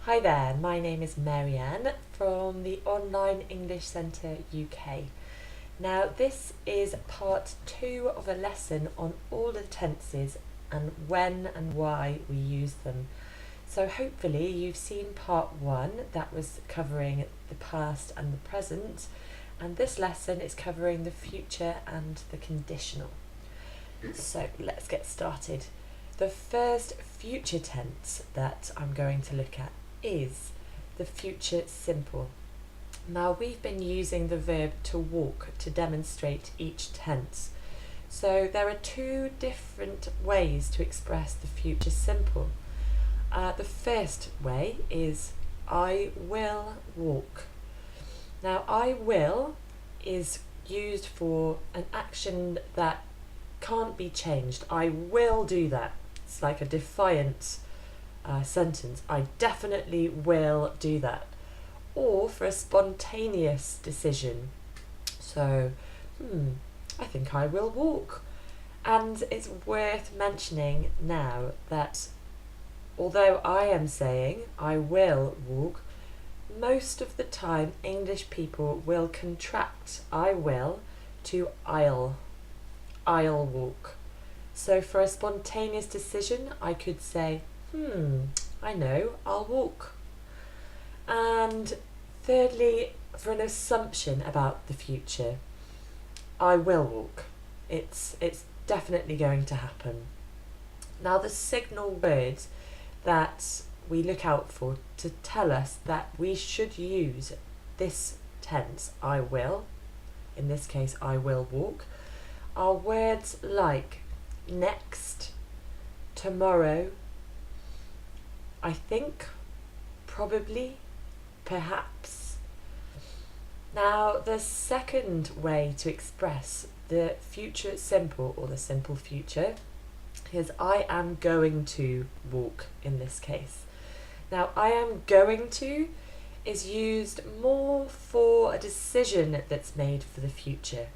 Hi there, my name is Marianne from the Online English Centre UK. Now this is part 2 of a lesson on all the tenses and when and why we use them. So hopefully you've seen part 1 that was covering the past and the present, and this lesson is covering the future and the conditional. So let's get started. The first future tense that I'm going to look at is the future simple. Now we've been using the verb to walk to demonstrate each tense. So there are 2 different ways to express the future simple. The first way is I will walk. Now I will is used for an action that can't be changed. I will do that. It's like a defiant sentence. I definitely will do that. Or for a spontaneous decision. So, I think I will walk. And it's worth mentioning now that although I am saying I will walk, most of the time English people will contract I will to I'll walk. So for a spontaneous decision, I could say, I know, I'll walk. And thirdly, for an assumption about the future, I will walk. It's definitely going to happen. Now the signal words that we look out for to tell us that we should use this tense, I will, in this case I will walk, are words like next, tomorrow, I think, probably, perhaps. Now the second way to express the future simple or the simple future is I am going to walk in this case. Now I am going to is used more for a decision that's made for the future.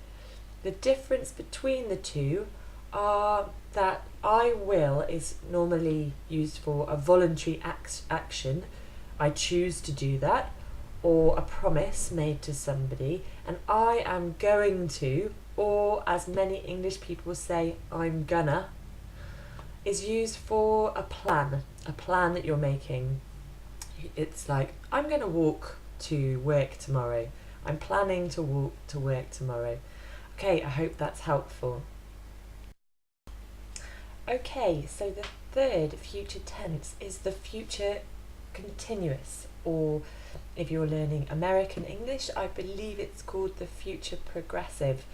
The difference between the two are that I will is normally used for a voluntary action, I choose to do that, or a promise made to somebody, and I am going to, or as many English people say, I'm gonna, is used for a plan that you're making. It's like, I'm gonna walk to work tomorrow. I'm planning to walk to work tomorrow. Okay, I hope that's helpful. Okay, so the third future tense is the future continuous, or if you're learning American English, I believe it's called the future progressive.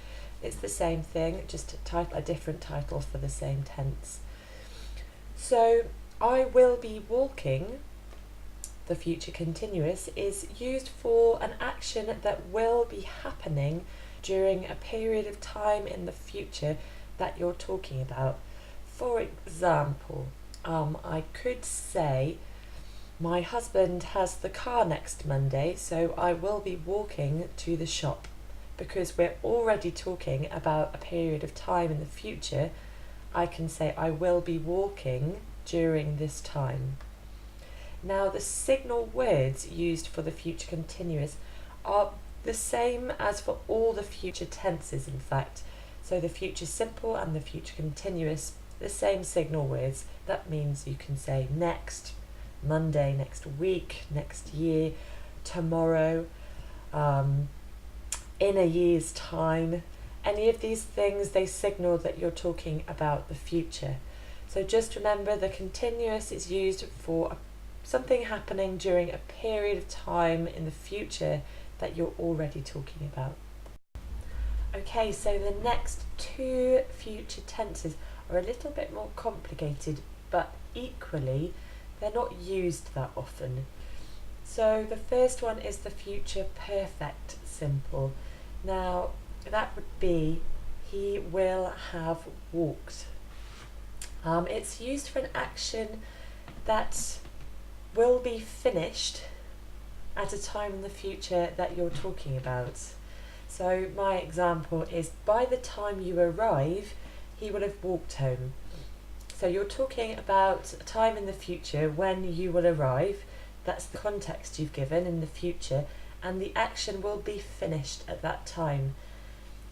It's the same thing, just a different title for the same tense. So, I will be walking, the future continuous, is used for an action that will be happening during a period of time in the future that you're talking about. For example, I could say, my husband has the car next Monday, so I will be walking to the shop. Because we're already talking about a period of time in the future, I can say I will be walking during this time. Now the signal words used for the future continuous are the same as for all the future tenses, in fact. So the future simple and the future continuous, the same signal words. That means you can say next, Monday, next week, next year, tomorrow, in a year's time. Any of these things, they signal that you're talking about the future. So just remember, the continuous is used for something happening during a period of time in the future that you're already talking about. Okay, so the next 2 future tenses are a little bit more complicated, but equally they're not used that often. So the first one is the future perfect simple. Now that would be he will have walked. It's used for an action that will be finished at a time in the future that you're talking about. So my example is, by the time you arrive, he will have walked home. So you're talking about a time in the future when you will arrive. that's the context you've given in the future, and the action will be finished at that time.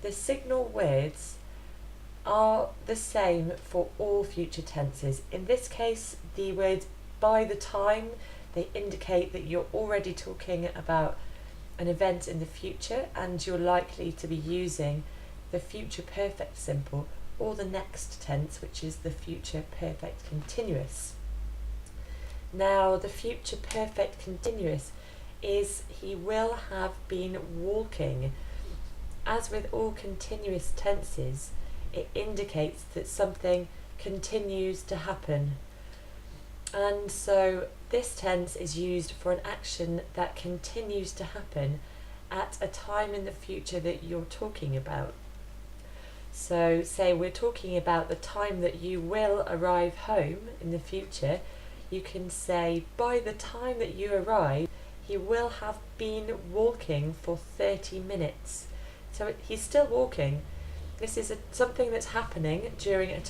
The signal words are the same for all future tenses. In this case, the words by the time, they indicate that you're already talking about an event in the future, and you're likely to be using the future perfect simple or the next tense, which is the future perfect continuous. Now, the future perfect continuous is he will have been walking. As with all continuous tenses, it indicates that something continues to happen. And so this tense is used for an action that continues to happen at a time in the future that you're talking about. So say we're talking about the time that you will arrive home in the future, you can say by the time that you arrive, he will have been walking for 30 minutes. So he's still walking. This is something that's happening during a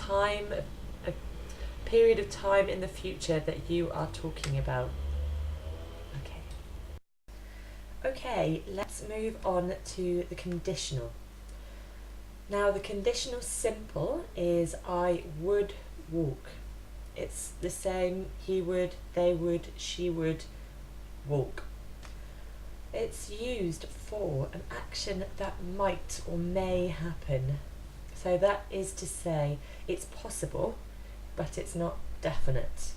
period of time in the future that you are talking about. Okay, let's move on to the conditional. Now, the conditional simple is I would walk. It's the same, he would, they would, she would walk. It's used for an action that might or may happen. So that is to say, it's possible, but it's not definite.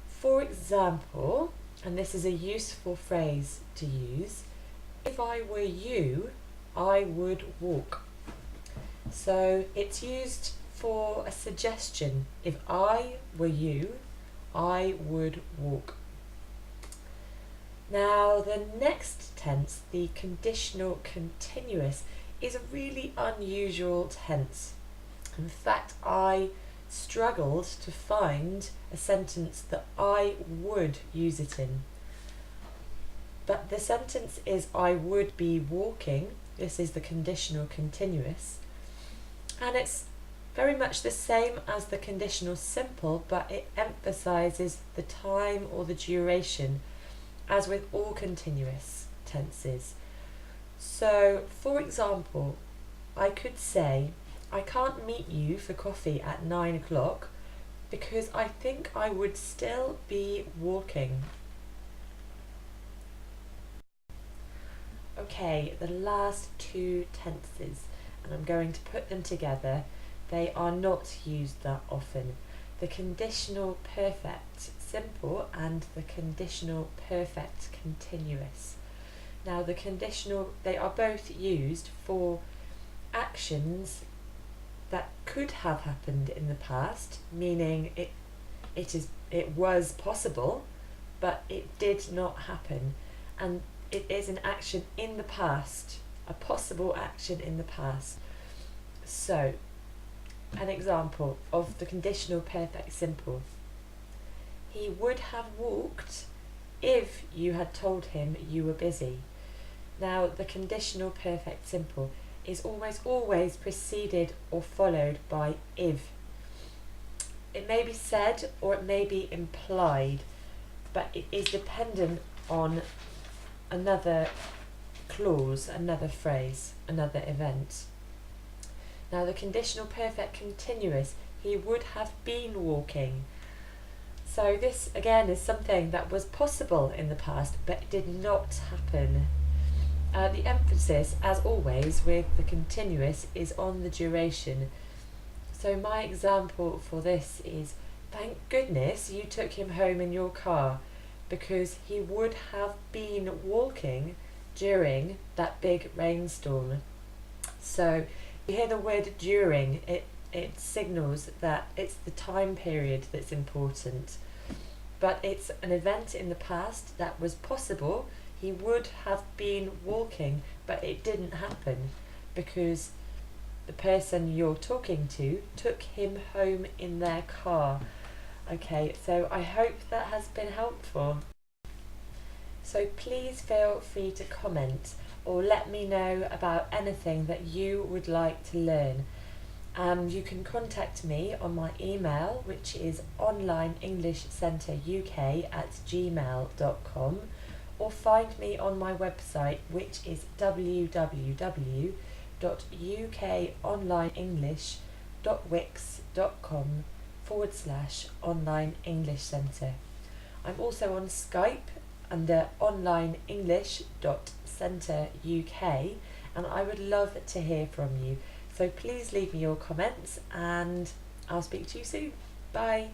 For example, and this is a useful phrase to use, if I were you, I would walk. So it's used for a suggestion. If I were you, I would walk. Now, the next tense, the conditional continuous, is a really unusual tense. In fact, I struggled to find a sentence that I would use it in. But the sentence is I would be walking. This is the conditional continuous. And it's very much the same as the conditional simple, but it emphasises the time or the duration, as with all continuous tenses. So, for example, I could say, I can't meet you for coffee at 9 o'clock because I think I would still be walking. Okay, the last two tenses, and I'm going to put them together. They are not used that often. The conditional perfect simple and the conditional perfect continuous. Now, the conditional, they are both used for actions that could have happened in the past, meaning it was possible, but it did not happen, and it is an action in the past, a possible action in the past. So, an example of the conditional perfect simple. He would have walked if you had told him you were busy. Now, the conditional perfect simple is almost always preceded or followed by if. It may be said or it may be implied, but it is dependent on another clause, another phrase, another event. Now, the conditional perfect continuous, he would have been walking. So this again is something that was possible in the past but did not happen. The emphasis, as always with the continuous, is on the duration. So my example for this is, thank goodness you took him home in your car, because he would have been walking during that big rainstorm. So you hear the word during, it signals that it's the time period that's important. But it's an event in the past that was possible. He would have been walking, but it didn't happen because the person you're talking to took him home in their car. Okay, so I hope that has been helpful. So please feel free to comment or let me know about anything that you would like to learn. You can contact me on my email, which is onlineenglishcenteruk@gmail.com, or find me on my website, which is www.ukonlineenglish.wix.com/online English Centre. I'm also on Skype under onlineenglish.centreuk, and I would love to hear from you. So please leave me your comments, and I'll speak to you soon. Bye.